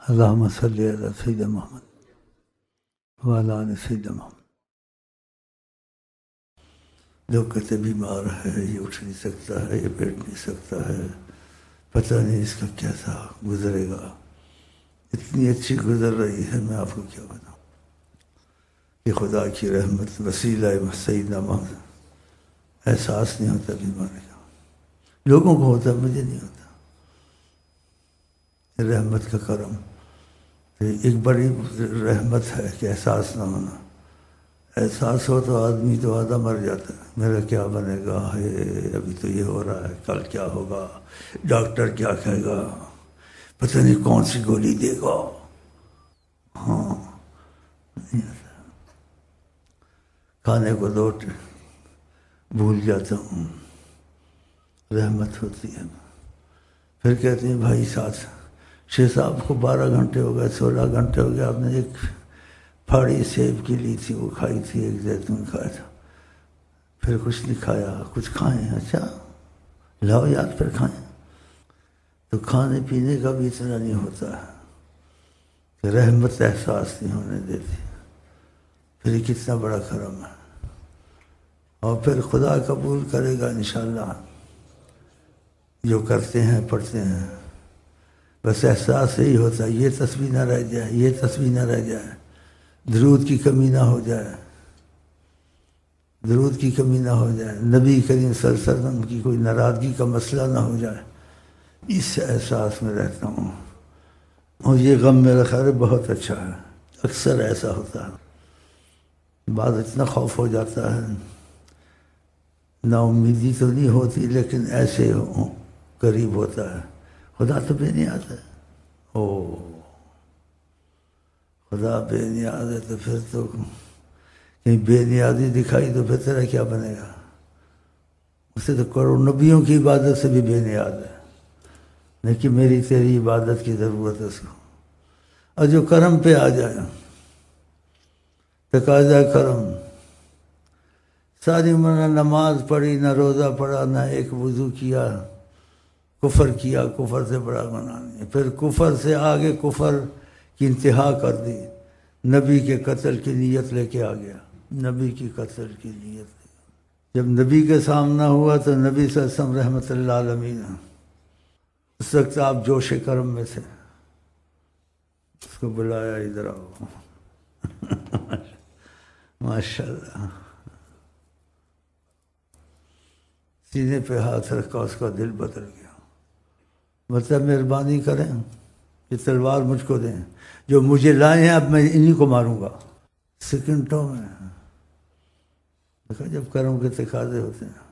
اللہم صلی علی سیدنا محمد وعلی آل سیدنا محمد۔ لوگ کہتے بیمار ہے، یہ اٹھ نہیں سکتا ہے، یہ بیٹھ نہیں سکتا ہے، پتہ نہیں اس کا کیسا گزرے گا۔ اتنی اچھی گزر رہی ہے، میں آپ کو کیا بتاؤں کہ خدا کی رحمت وسیلہ سیدنا محمد۔ احساس نہیں ہوتا بیماری کا، لوگوں کو ہوتا، مجھے نہیں ہوتا۔ رحمت کا کرم ایک بڑی رحمت ہے کہ احساس نہ ہونا۔ احساس ہو تو آدمی تو آدھا مر جاتا ہے، میرا کیا بنے گا، ابھی تو یہ ہو رہا ہے، کل کیا ہوگا، ڈاکٹر کیا کہے گا، پتہ نہیں کون سی گولی دے گا۔ ہاں، کھانے کو لوٹ بھول جاتا ہوں، رحمت ہوتی ہے۔ پھر کہتے ہیں بھائی ساتھ شیخ صاحب کو 12 گھنٹے ہو گئے، 16 گھنٹے ہو گئے، آپ نے ایک پھاڑی سیب کی لی تھی، وہ کھائی تھی، ایک زیتون کھایا تھا، پھر کچھ نہیں کھایا، کچھ کھائیں؟ اچھا لاؤ یار پھر کھائیں۔ تو کھانے پینے کا بھی اتنا نہیں ہوتا ہے کہ رحمت احساس نہیں ہونے دیتی، پھر یہ کتنا بڑا کرم ہے۔ اور پھر خدا قبول کرے گا انشاءاللہ جو کرتے ہیں، پڑھتے ہیں۔ بس احساس یہی ہوتا ہے، یہ تسبیح نہ رہ جائے، یہ تسبیح نہ رہ جائے، درود کی کمی نہ ہو جائے، درود کی کمی نہ ہو جائے، نبی کریم صلی اللہ علیہ وسلم کی کوئی ناراضگی کا مسئلہ نہ ہو جائے، اس احساس میں رہتا ہوں۔ اور یہ غم میرا خیال بہت اچھا ہے، اکثر ایسا ہوتا ہے، بعض اتنا خوف ہو جاتا ہے، نا امیدی تو نہیں ہوتی، لیکن ایسے قریب ہوتا ہے۔ خدا تو بے نیاز ہے، خدا بے نیاز ہے، تو پھر تو کہیں بے نیازی دکھائی تو پھر تیرا کیا بنے گا؟ اسے تو کروڑ نبیوں کی عبادت سے بھی بے نیاز ہے، لیکن میری تیری عبادت کی ضرورت ہے اس کو۔ اور جو کرم پہ آ جائے، تقاضا کرم، ساری عمر نہ نماز پڑھی، نہ روزہ پڑھا، نہ ایک وضو کیا، کفر کیا، کفر سے بڑا گناہ نہیں، پھر کفر سے آگے کفر کی انتہا کر دی، نبی کے قتل کی نیت لے کے آ گیا، نبی کی قتل کی نیت۔ جب نبی کے سامنا ہوا تو نبی صلی اللہ علیہ وسلم رحمۃ اللہ علیہ، اس وقت آپ جوش کرم میں تھے، اس کو بلایا، ادھر آؤ، ماشاءاللہ، سینے پہ ہاتھ رکھا، اس کا دل بدل گیا۔ مطلب مہربانی کریں، یہ تلوار مجھ کو دیں، جو مجھے لائے ہیں اب میں انہی کو ماروں گا، سیکنڈوں میں۔ دیکھا جب کرم کے تقاضے ہوتے ہیں،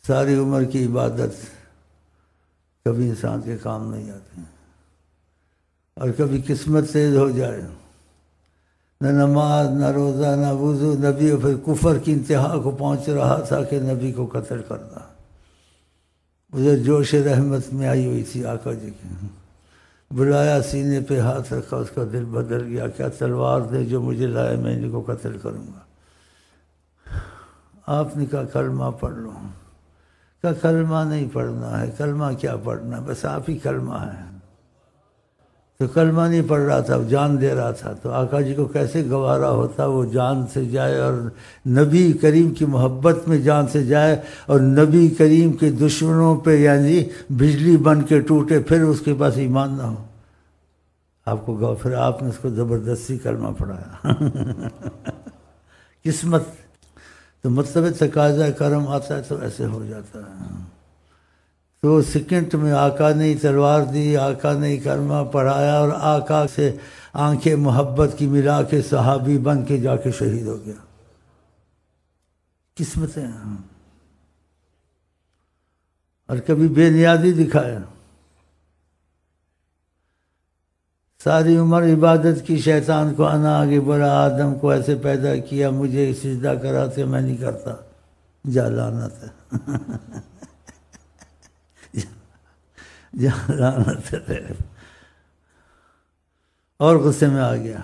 ساری عمر کی عبادت کبھی انسان کے کام نہیں آتی، اور کبھی قسمت تیز ہو جائے، نہ نماز، نہ روزہ، نہ وضو، نبی، اور پھر کفر کی انتہا کو پہنچ رہا تھا کہ نبی کو قتل کرنا۔ مجھے جوش رحمت میں آئی ہوئی تھی آقا جی کی، بلایا، سینے پہ ہاتھ رکھا، اس کا دل بدل گیا، کیا تلوار دے، جو مجھے لائے میں ان کو قتل کروں گا۔ آپ نے کہا کلمہ پڑھ لو، کہا کلمہ نہیں پڑھنا ہے، کلمہ کیا پڑھنا، بس آپ ہی کلمہ ہے۔ تو کلمہ نہیں پڑھ رہا تھا، جان دے رہا تھا، تو آقا جی کو کیسے گوارا ہوتا وہ جان سے جائے، اور نبی کریم کی محبت میں جان سے جائے، اور نبی کریم کے دشمنوں پہ یعنی بجلی بن کے ٹوٹے، پھر اس کے پاس ایمان نہ ہو۔ آپ کو پھر آپ نے اس کو زبردستی کلمہ پڑھایا۔ قسمت تو مطلب تقاضا کرم آتا ہے تو ایسے ہو جاتا ہے۔ تو سیکنڈ میں آقا نے تلوار دی، آقا نے کلمہ پڑھایا، اور آقا سے آنکھیں محبت کی ملا کے صحابی بن کے جا کے شہید ہو گیا۔ قسمتیں ہیں۔ اور کبھی بے نیازی دکھایا، ساری عمر عبادت کی، شیطان کو انا آگے بڑھا، آدم کو ایسے پیدا کیا، مجھے سجدہ کراتے میں نہیں کرتا، جا لعنت ہے، جا لعنت ہے۔ اور غصے میں آ گیا،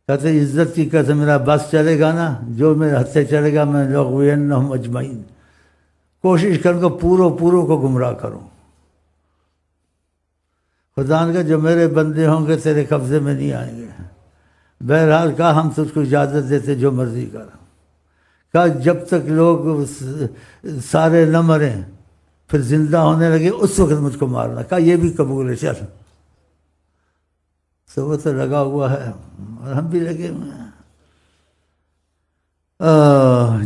کہتے عزت کی قسم، میرا بس چلے گا نا، جو میرے ہاتھ سے چلے گا میں لغوینہم اجمعین، کوشش کروں گا پوروں کو گمراہ کروں۔ خدا نے کہا جو میرے بندے ہوں گے تیرے قبضے میں نہیں آئیں گے۔ بہرحال کہا ہم تجھ کو اجازت دیتے جو مرضی کر۔ کہا جب تک لوگ سارے نہ مریں پھر زندہ ہونے لگے اس وقت مجھ کو مارنا۔ کہا یہ بھی قبول ہے، چل۔ تو وہ تو لگا ہوا ہے اور ہم بھی لگے ہوئے ہیں۔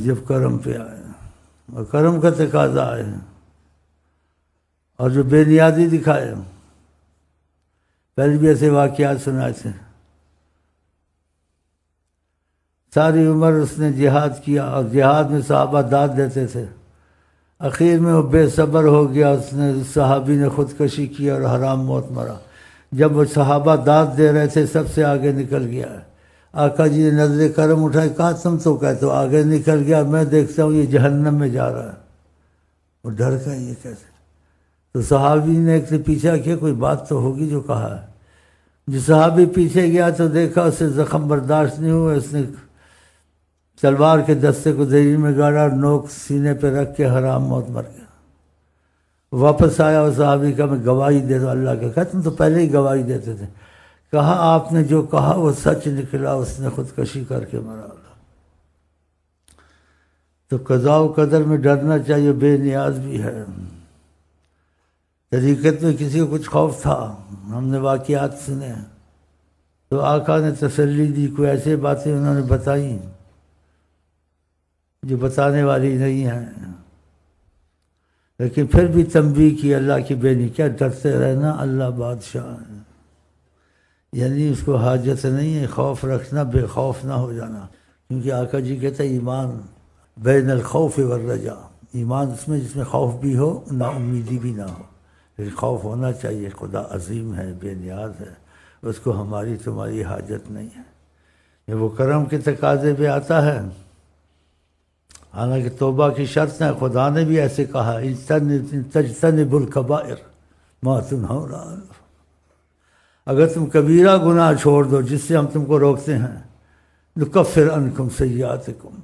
جب کرم پہ آئے اور کرم کا تقاضا آئے اور جو بے نیازی دکھائے، پہلے بھی ایسے واقعات سنائے تھے۔ ساری عمر اس نے جہاد کیا اور جہاد میں صحابہ داد دیتے تھے، اخیر میں وہ بے صبر ہو گیا، اس نے صحابی نے خودکشی کی اور حرام موت مرا۔ جب وہ صحابہ داد دے رہے تھے سب سے آگے نکل گیا ہے۔ آقا جی نے نظر کرم اٹھائی، کہا تم تو کہتے ہو آگے نکل گیا، میں دیکھتا ہوں یہ جہنم میں جا رہا ہے۔ وہ ڈر گئے یہ کیسے؟ تو صحابی نے ایک سے پیچھا کیا کوئی بات تو ہوگی جو کہا ہے۔ جو صحابی پیچھے گیا تو دیکھا اس سے زخم برداشت نہیں ہوا، اس نے تلوار کے دستے کو زمین میں گاڑا اور نوک سینے پہ رکھ کے حرام موت مر گیا۔ واپس آیا اور صحابی کا میں گواہی دے دو اللہ کا۔ کہا تم تو پہلے ہی گواہی دیتے تھے۔ کہا آپ نے جو کہا وہ سچ نکلا، اس نے خودکشی کر کے مرا۔ تو قضاء و قدر میں ڈرنا چاہیے، بے نیاز بھی ہے۔ طریقت میں کسی کو کچھ خوف تھا، ہم نے واقعات سنے تو آقا نے تسلی دی، کوئی ایسے باتیں انہوں نے بتائیں جو بتانے والی نہیں ہیں، لیکن پھر بھی تنبیہ کی اللہ کی بے نیازی، کیا ڈرتے رہنا، اللہ بادشاہ ہے، یعنی اس کو حاجت نہیں ہے خوف رکھنا، بے خوف نہ ہو جانا، کیونکہ آقا جی کہتے ہیں ایمان بین الخوف والرجا، ایمان اس میں جس میں خوف بھی ہو نا امیدی بھی نہ ہو، لیکن خوف ہونا چاہیے، خدا عظیم ہے، بے نیاز ہے، اس کو ہماری تمہاری حاجت نہیں ہے۔ یہ وہ کرم کے تقاضے پہ آتا ہے، حالانکہ توبہ کی شرط ہے، خدا نے بھی ایسے کہا تجتنبوا الکبائر ما تنہون عنہ، اگر تم کبیرہ گناہ چھوڑ دو جس سے ہم تم کو روکتے ہیں، نکفر عنکم سیئاتکم،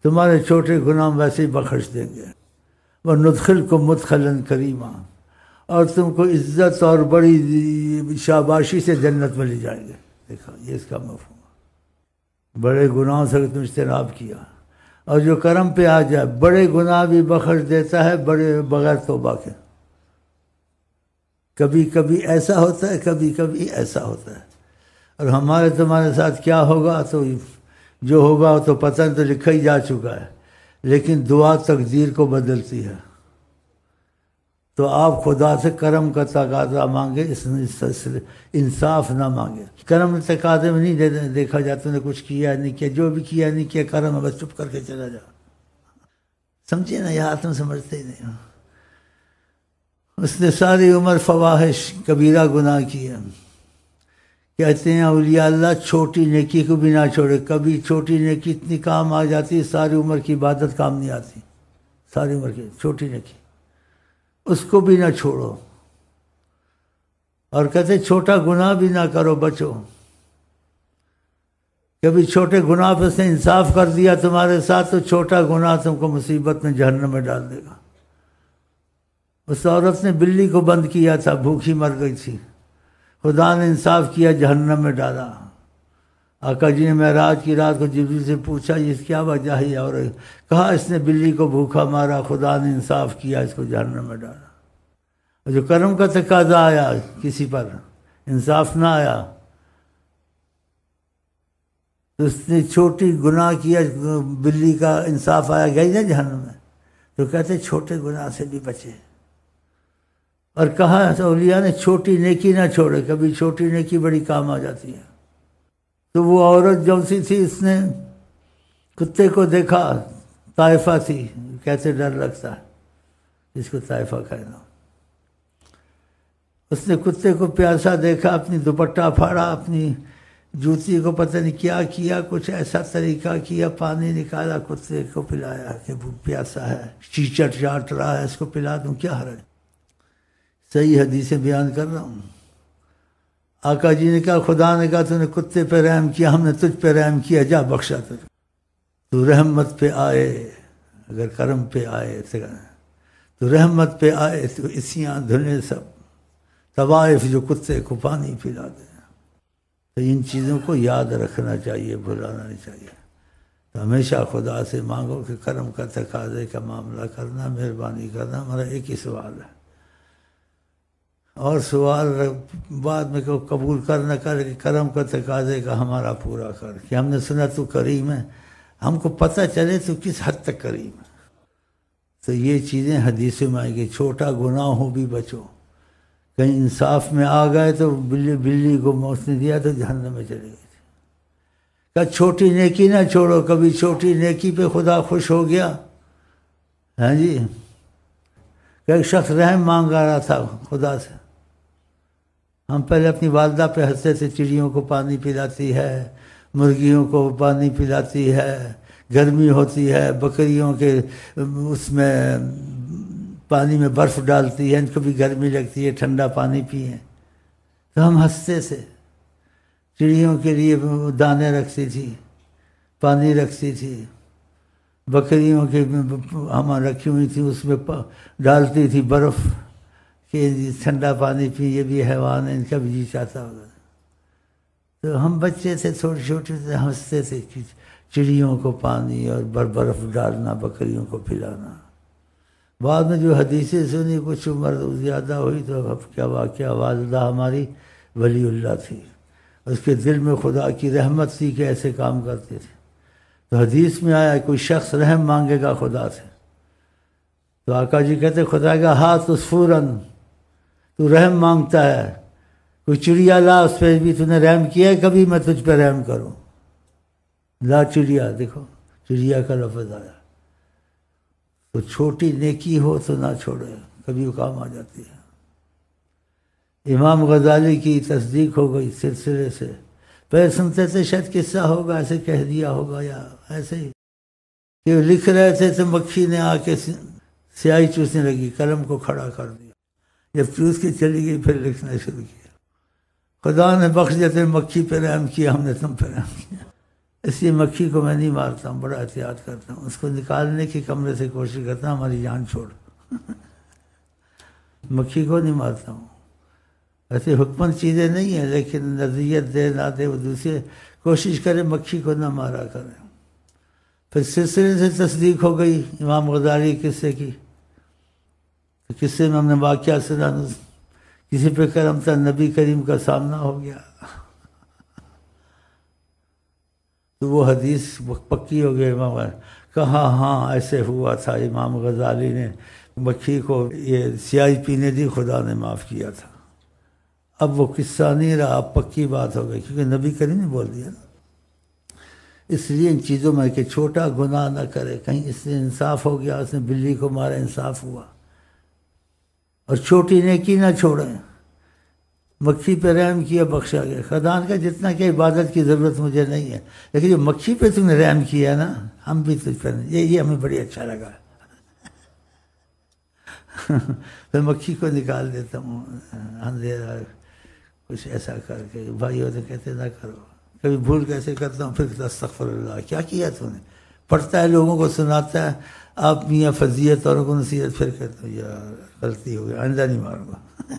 تمہارے چھوٹے گناہ ویسے ہی بخش دیں گے، وندخلکم مدخلا کریما، اور تم کو عزت اور بڑی شاباشی سے جنت میں لے جائیں گے۔ دیکھا یہ اس کا مفہوم ہے، بڑے گناہوں سے تم اجتناب کیا، اور جو کرم پہ آ جائے بڑے گناہ بھی بخش دیتا ہے، بڑے بغیر توبہ کے۔ کبھی کبھی ایسا ہوتا ہے، کبھی کبھی ایسا ہوتا ہے، اور ہمارے تمہارے ساتھ کیا ہوگا تو جو ہوگا تو پتہ تو لکھا ہی جا چکا ہے، لیکن دعا تقدیر کو بدلتی ہے۔ تو آپ خدا سے کرم کا تقاضا مانگے، اس انصاف نہ مانگے۔ کرم تقاضے میں نہیں دیکھا جاتا نے کچھ کیا نہیں کیا، جو بھی کیا نہیں کیا کرم ہے، بس چپ کر کے چلا جا، سمجھے نا، یہاں تم سمجھتے ہی نہیں۔ اس نے ساری عمر فواحش کبیرہ گناہ کیا، کہتے ہیں اولیاء اللہ چھوٹی نیکی کو بھی نہ چھوڑے، کبھی چھوٹی نیکی اتنی کام آ جاتی ہے ساری عمر کی عبادت کام نہیں آتی، ساری عمر کی چھوٹی نیکی اس کو بھی نہ چھوڑو، اور کہتے چھوٹا گناہ بھی نہ کرو، بچو۔ کبھی چھوٹے گناہ پہ اس نے انصاف کر دیا تمہارے ساتھ تو چھوٹا گناہ تم کو مصیبت میں جہنم میں ڈال دے گا۔ اس عورت نے بلی کو بند کیا تھا، بھوکی مر گئی تھی، خدا نے انصاف کیا، جہنم میں ڈالا۔ آقا جی نے معراج کی رات کو جبریل سے پوچھا یہ کیا وجہ ہے، اور کہا اس نے بلی کو بھوکا مارا، خدا نے انصاف کیا، اس کو جہنم میں ڈالا۔ اور جو کرم کا تقاضا آیا کسی پر، انصاف نہ آیا، تو اس نے چھوٹی گناہ کیا، بلی کا انصاف آیا، گئی نا جہنم میں، تو کہتے چھوٹے گناہ سے بھی بچے۔ اور کہا اولیاء نے چھوٹی نیکی نہ چھوڑے، کبھی چھوٹی نیکی بڑی کام آ جاتی ہے۔ تو وہ عورت جو سی تھی، اس نے کتے کو دیکھا، طائفہ تھی، کیسے ڈر لگتا ہے اس کو طائفہ کہنا، اس نے کتے کو پیاسا دیکھا، اپنی دوپٹہ پھاڑا، اپنی جوتی کو پتہ نہیں کیا کیا، کچھ ایسا طریقہ کیا، پانی نکالا، کتے کو پلایا کہ وہ پیاسا ہے، چیچٹ چاٹ رہا ہے، اس کو پلا دوں، کیا حرج۔ صحیح حدیثیں بیان کر رہا ہوں۔ آقا جی نے کہا، خدا نے کہا تو نے کتے پہ رحم کیا، ہم نے تجھ پہ رحم کیا، جا بخشا تو رحمت پہ آئے، اگر کرم پہ آئے تو رحمت پہ آئے تو اسیاں دھلے سب، طوائف جو کتے کو پانی پلا دیں۔ تو ان چیزوں کو یاد رکھنا چاہیے، بھلانا نہیں چاہیے۔ تو ہمیشہ خدا سے مانگو کہ کرم کا تقاضے کا معاملہ کرنا، مہربانی کرنا۔ ہمارا ایک ہی سوال ہے، اور سوال بعد میں کہ قبول کر نہ کر، کہ کرم کا تقاضے کا ہمارا پورا کر، کہ ہم نے سنا تو کریم ہے، ہم کو پتہ چلے تو کس حد تک کریم ہے۔ تو یہ چیزیں حدیث میں آئیں گی، چھوٹا گناہ ہو بھی بچو، کہیں انصاف میں آ گئے تو بلی کو موت نے دیا تو جہنم میں چلے گئے، کہ چھوٹی نیکی نہ چھوڑو، کبھی چھوٹی نیکی پہ خدا خوش ہو گیا۔ ہاں جی، کہ ایک شخص رحم مانگ رہا تھا خدا سے، ہم پہلے اپنی والدہ پہ ہنستے تھے، چڑیوں کو پانی پلاتی ہے، مرغیوں کو پانی پلاتی ہے، گرمی ہوتی ہے بکریوں کے اس میں پانی میں برف ڈالتی ہے، ان کو بھی گرمی لگتی ہے، ٹھنڈا پانی پئیں، تو ہم ہنستے تھے۔ چڑیوں کے لیے دانے رکھتی تھی، پانی رکھتی تھی، بکریوں کے ہمیں رکھی ہوئی تھی، اس میں ڈالتی تھی برف کہ ٹھنڈا پانی پی، یہ بھی حیوان ہے، ان کا بھی جی چاہتا ہوگا۔ تو ہم بچے تھے، چھوٹے چھوٹے تھے، ہنستے تھے کہ چڑیوں کو پانی اور برف ڈالنا، بکریوں کو پلانا۔ بعد میں جو حدیثیں سنی، کچھ عمر زیادہ ہوئی تو اب کیا واقعہ، والدہ ہماری ولی اللہ تھی، اس کے دل میں خدا کی رحمت تھی کہ ایسے کام کرتے تھے۔ تو حدیث میں آیا کوئی شخص رحم مانگے گا خدا سے، تو آقا جی کہتے خدا کا ہاتھ عصفوراً، تو رحم مانگتا ہے، کوئی چڑیا لا، اس پہ بھی تو نے رحم کیا ہے کبھی، میں تجھ پہ رحم کروں، لا چڑیا، دیکھو چڑیا کا لفظ آیا۔ تو چھوٹی نیکی ہو تو نہ چھوڑے، کبھی وہ کام آ جاتی ہے۔ امام غزالی کی تصدیق ہو گئی سلسلے سے، پہلے سنتے تھے شاید قصہ ہوگا، ایسے کہہ دیا ہوگا یا ایسے ہی، کہ لکھ رہے تھے تو مکھی نے آ کے سیاہی چوسنے لگی، قلم کو کھڑا کر دیا، جب چوس کے چلی گئی پھر لکھنا شروع کیا۔ خدا نے بخش دیتے مکھی پہ رحم کیا، ہم نے تم پہ رحم کیا۔ اس لیے مکھی کو میں نہیں مارتا ہوں، بڑا احتیاط کرتا ہوں، اس کو نکالنے کی کمرے سے کوشش کرتا ہوں، ہماری جان چھوڑ۔ مکھی کو نہیں مارتا ہوں، ایسے حکمت چیزیں نہیں ہیں، لیکن نظریت دے نہ دے وہ دوسرے، کوشش کرے مکھی کو نہ مارا کرے۔ پھر سلسلے سے تصدیق ہو گئی امام غزالی قصے کی، تو قصے میں ہم نے واقعہ سنا، کسی پہ کرم تھا، نبی کریم کا سامنا ہو گیا، تو وہ حدیث پکی ہو گئی، امام کہا ہاں ایسے ہوا تھا، امام غزالی نے مکھی کو یہ سیاہی پینے دی، خدا نے معاف کیا تھا۔ اب وہ قصہ نہیں رہا، اب پکی بات ہو گئی، کیونکہ نبی کریم نے بول دیا نا۔ اس لیے ان چیزوں میں کہ چھوٹا گناہ نہ کرے، کہیں اس سے انصاف ہو گیا، اس نے بلی کو مارا، انصاف ہوا، اور چھوٹی نیکی نہ چھوڑیں۔ مکھی پہ رحم کیا، بخشا گیا، خدان کا جتنا کہ عبادت کی ضرورت مجھے نہیں ہے، لیکن جو مکھی پہ تم نے رحم کیا نا، ہم بھی تجھ پر، یہ ہمیں بڑی اچھا لگا۔ میں مکھی کو نکال دیتا ہوں اندھیرا کچھ ایسا کر کے، بھائی ہوتے کہتے نہ کرو، کبھی بھول کیسے کرتا ہوں، پھر استغفر اللہ، کیا کیا تو نے، پڑھتا ہے لوگوں کو سناتا ہے، آپ میاں فضیت اور کو نصیحت، پھر کہتا ہوں یار غلطی ہو گئی، آئندہ نہیں ماروں گا۔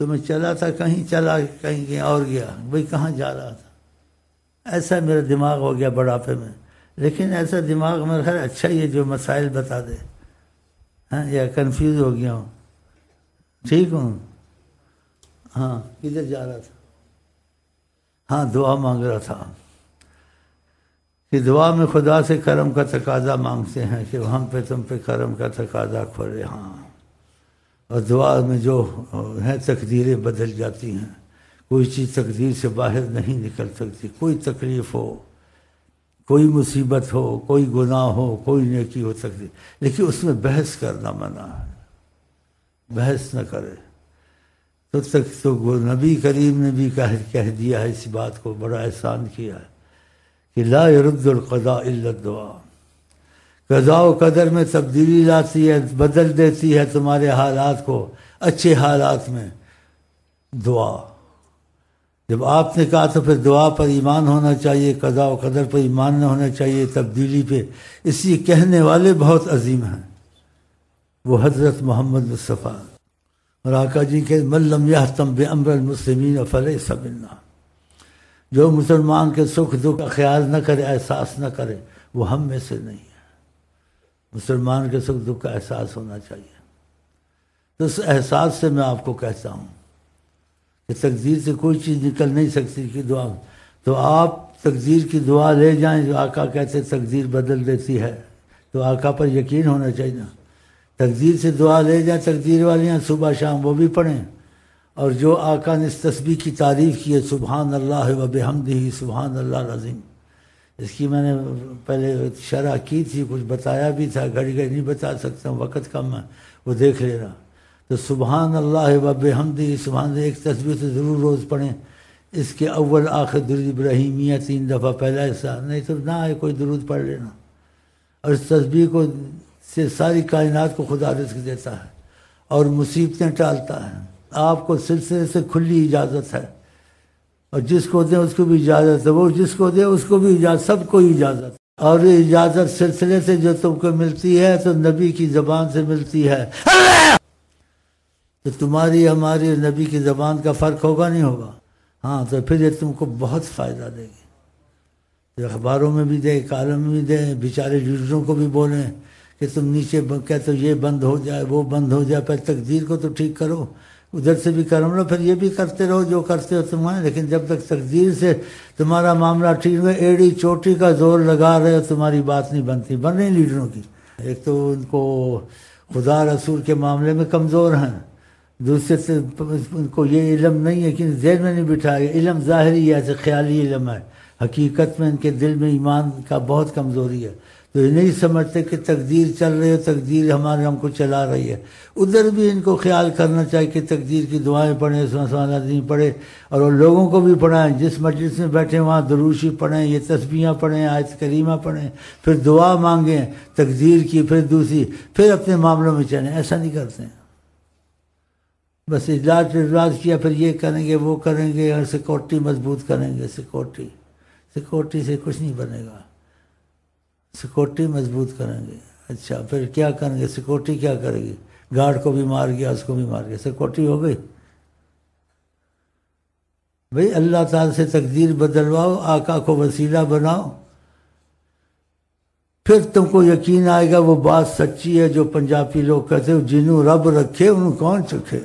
تو میں چلا تھا کہیں، چلا کہیں اور گیا، بھائی کہاں جا رہا تھا، ایسا میرا دماغ ہو گیا بڑھاپے میں، لیکن ایسا دماغ میرا خیر اچھا ہی ہے جو مسائل بتا دے، ہاں، یا کنفیوز ہو گیا ہوں، ٹھیک ہوں، ہاں کدھر جا رہا تھا، ہاں دعا مانگ رہا تھا، کہ دعا میں خدا سے کرم کا تقاضا مانگتے ہیں کہ ہم پہ تم پہ کرم کا تقاضا کھولے، ہاں، اور دعا میں جو ہیں تقدیریں بدل جاتی ہیں، کوئی چیز تقدیر سے باہر نہیں نکل سکتی، کوئی تکلیف ہو، کوئی مصیبت ہو، کوئی گناہ ہو، کوئی نیکی ہو سکتی، لیکن اس میں بحث کرنا منع ہے، بحث نہ کرے۔ تو نبی کریم نے بھی کہہ دیا ہے اس بات کو، بڑا احسان کیا ہے کہ لا يرد القضاء الا الدعاء، قضاء و قدر میں تبدیلی لاتی ہے، بدل دیتی ہے تمہارے حالات کو اچھے حالات میں دعا۔ جب آپ نے کہا تو پھر دعا پر ایمان ہونا چاہیے، قضاء و قدر پر ایمان نہ ہونا چاہیے، تبدیلی پہ۔ اس لیے کہنے والے بہت عظیم ہیں، وہ حضرت محمد مصطفیٰ اور آقا جی کے من لم یہتم بامر المسلمین فلیس منا، جو مسلمان کے سکھ دکھ کا خیال نہ کرے، احساس نہ کرے، وہ ہم میں سے نہیں ہے۔ مسلمان کے سکھ دکھ کا احساس ہونا چاہیے۔ تو اس احساس سے میں آپ کو کہتا ہوں کہ تقدیر سے کوئی چیز نکل نہیں سکتی کہ دعا، تو آپ تقدیر کی دعا لے جائیں، جو آقا کہتے تقدیر بدل دیتی ہے، تو آقا پر یقین ہونا چاہیے نا۔ تقدیر سے دعا لے جائیں، تقدیر والیاں صبح شام وہ بھی پڑھیں، اور جو آقا نے اس تسبیح کی تعریف کی ہے، سبحان اللہ و بحمدہ سبحان اللہ العظیم، اس کی میں نے پہلے شرح کی تھی، کچھ بتایا بھی تھا، گھڑی گھڑی نہیں بتا سکتا ہوں، وقت کم ہے، وہ دیکھ لینا۔ تو سبحان اللہ و بحمدہ سبحان اللہ ایک تسبیح تو ضرور روز پڑھیں، اس کے اول آخر درود ابراہیمیہ 3 دفعہ، پہلا حصہ، نہیں تو نہ آئے کوئی درود پڑھ لینا۔ اور اس تسبیح کو سے ساری کائنات کو خدا رزق دیتا ہے اور مصیبتیں ٹالتا ہے۔ آپ کو سلسلے سے کھلی اجازت ہے، اور جس کو دیں اس کو بھی اجازت ہے، وہ جس کو دے اس کو بھی اجازت، سب کو اجازت۔ اور یہ اجازت سلسلے سے جو تم کو ملتی ہے تو نبی کی زبان سے ملتی ہے، تو تمہاری ہماری نبی کی زبان کا فرق ہوگا نہیں ہوگا؟ ہاں، تو پھر یہ تم کو بہت فائدہ دے گی۔ اخباروں میں بھی دے، کالم میں بھی دے، بیچارے لیڈروں کو بھی بولیں کہ تم نیچے کہتے ہو یہ بند ہو جائے، وہ بند ہو جائے، پھر تقدیر کو تو ٹھیک کرو، ادھر سے بھی کرم لو، پھر یہ بھی کرتے رہو جو کرتے ہو تمہیں، لیکن جب تک تقدیر سے تمہارا معاملہ ٹھیک ہو، ایڑی چوٹی کا زور لگا رہے ہو، تمہاری بات نہیں بنتی، بن رہی لیڈروں کی۔ ایک تو ان کو خدا رسول کے معاملے میں کمزور ہیں، دوسرے سے ان کو یہ علم نہیں ہے کہ ذہن میں نہیں بٹھایا، علم ظاہری ہے، ایسے خیالی علم ہے، حقیقت میں ان کے دل میں ایمان کا بہت کمزوری ہے، تو یہ نہیں سمجھتے کہ تقدیر چل رہی ہے، تقدیر ہمارے ہم کو چلا رہی ہے۔ ادھر بھی ان کو خیال کرنا چاہیے کہ تقدیر کی دعائیں پڑھیں، سبحان اللہ پڑھیں، اور ان لوگوں کو بھی پڑھائیں جس مجلس میں بیٹھے وہاں دروشی پڑھیں، یہ تسبیحاں پڑھیں، آیت کریمہ پڑھیں، پھر دعا مانگیں تقدیر کی، پھر دوسری، پھر اپنے معاملوں میں چلیں۔ ایسا نہیں کرتے ہیں، بس اجلاس کیا، پھر یہ کریں گے وہ کریں گے، اور سیکورٹی مضبوط کریں گے، سیکورٹی سے کچھ نہیں بنے گا، سیکورٹی مضبوط کریں گے۔ اچھا پھر کیا کریں گے؟ سیکورٹی کیا کرے گی؟ گارڈ کو بھی مار گیا، اس کو بھی مار گیا، سیکورٹی ہو گئی؟ بھئی اللہ تعالیٰ سے تقدیر بدلواؤ، آقا کو وسیلہ بناؤ، پھر تم کو یقین آئے گا وہ بات سچی ہے جو پنجابی لوگ کہتے ہیں جنوں رب رکھے انہوں کون چکھے۔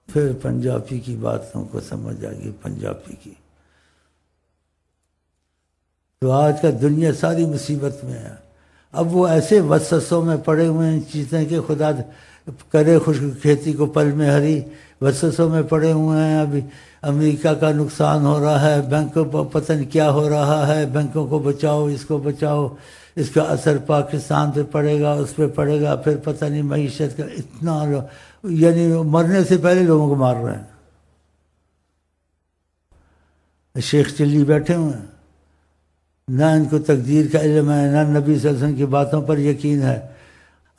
پھر پنجابی کی بات تم کو سمجھ آئے گی، پنجابی کی۔ تو آج کا دنیا ساری مصیبت میں ہے۔ اب وہ ایسے وسوسوں میں پڑے ہوئے ہیں چیزیں کہ خدا کرے خشک کھیتی کو پل میں ہری، وسوسوں میں پڑے ہوئے ہیں۔ ابھی امریکہ کا نقصان ہو رہا ہے، بینکوں پر پتہ نہیں کیا ہو رہا ہے، بینکوں کو بچاؤ، اس کو بچاؤ، اس کا اثر پاکستان پہ پڑے گا، اس پہ پڑے گا، پھر پتہ نہیں معیشت کا اتنا، یعنی مرنے سے پہلے لوگوں کو مار رہے ہیں۔ شیخ چلی بیٹھے ہوئے ہیں، نہ ان کو تقدیر کا علم ہے، نہ نبی صلی اللہ علیہ وسلم کی باتوں پر یقین ہے۔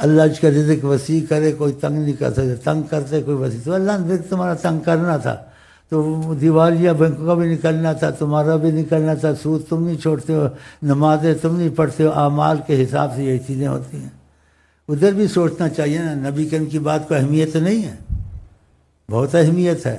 اللہ جس کا رزق وسیع کرے کوئی تنگ نہیں کر سکتے، تنگ کرتے کوئی وسیع، تو اللہ نے رزق تمہارا تنگ کرنا تھا تو دیوالیاں بینکوں کا بھی نکلنا تھا، تمہارا بھی نکلنا تھا، سود تم نہیں چھوڑتے ہو، نمازیں تم نہیں پڑھتے ہو، اعمال کے حساب سے یہی چیزیں ہوتی ہیں۔ ادھر بھی سوچنا چاہیے نا، نبی کریم کی بات کو اہمیت نہیں ہے، بہت اہمیت ہے،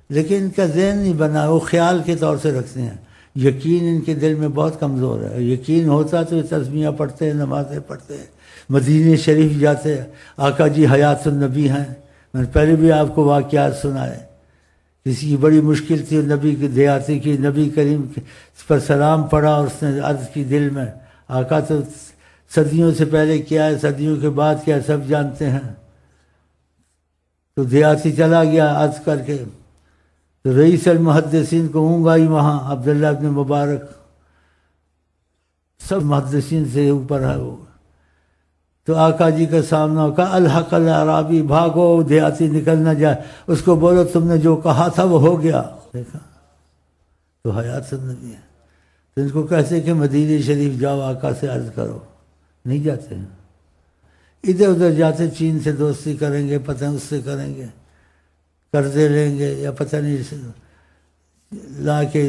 لیکن ان کا ذہن نہیں بنا، وہ خیال کے طور سے رکھتے ہیں، یقین ان کے دل میں بہت کمزور ہے۔ یقین ہوتا تو یہ تسبیحاں پڑھتے ہیں، نمازیں پڑھتے ہیں، مدینہ شریف جاتے ہیں، آقا جی حیات النبی ہیں۔ میں نے پہلے بھی آپ کو واقعات سنائے، کسی کی بڑی مشکل تھی، نبی کی دیہاتی کی، نبی کریم پر سلام پڑھا اور اس نے عرض کی دل میں، آقا تو صدیوں سے پہلے کیا ہے، صدیوں کے بعد کیا ہے سب جانتے ہیں، تو دیہاتی چلا گیا عرض کر کے، تو رئیس المحدثین کو اونگ آئی وہاں، عبداللہ ابن مبارک، سب محدثین سے اوپر ہے وہ، تو آقا جی کا سامنا کہا الحق الاعرابی، بھاگو دیہاتی نکل نہ جائے، اس کو بولو تم نے جو کہا تھا وہ ہو گیا۔ دیکھا تو حیات النبی ہے، تو ان کو کہتے کہ مدینہ شریف جاؤ آقا سے عرض کرو، نہیں جاتے ہیں، ادھر ادھر جاتے، چین سے دوستی کریں گے، پتہ اس سے کریں گے، قرضے لیں گے، یا پتہ نہیں لا کے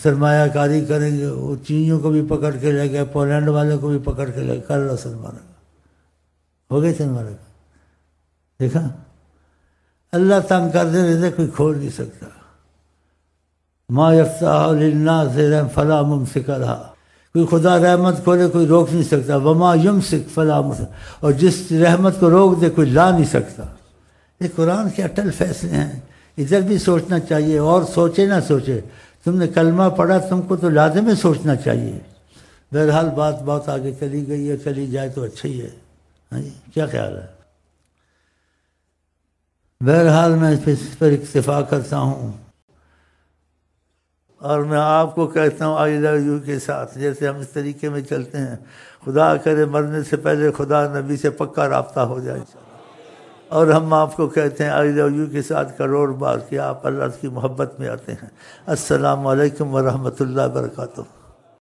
سرمایہ کاری کریں گے، وہ چینیوں کو بھی پکڑ کے لے گئے، پولینڈ والوں کو بھی پکڑ کے لے گئے، کر لو سرمایہ، ہو گئے سرمایہ، دیکھا۔ اللہ تنگ کر دے رزق کوئی کھول نہیں سکتا. ما یفتح للناس فلا ممسک لہا، کوئی خدا رحمت کھولے کوئی روک نہیں سکتا. وما یمسک فلا ممسک، اور جس رحمت کو روک دے کوئی لا نہیں سکتا. یہ قرآن کے اٹل فیصلے ہیں. ادھر بھی سوچنا چاہیے، اور سوچے نہ سوچے. تم نے کلمہ پڑھا، تم کو تو لازم ہے سوچنا چاہیے. بہرحال بات بہت آگے چلی گئی ہے، چلی جائے تو اچھا ہی ہے. ہاں جی، کیا خیال ہے؟ بہرحال میں اس پر اکتفا کرتا ہوں، اور میں آپ کو کہتا ہوں آئی لو یو کے ساتھ، جیسے ہم اس طریقے میں چلتے ہیں. خدا کرے مرنے سے پہلے خدا نبی سے پکا رابطہ ہو جائے. اور ہم آپ کو کہتے ہیں آئی لو یو کے ساتھ کروڑ بار کہ آپ اللہ کی محبت میں آتے ہیں. السلام علیکم ورحمۃ اللہ وبرکاتہ.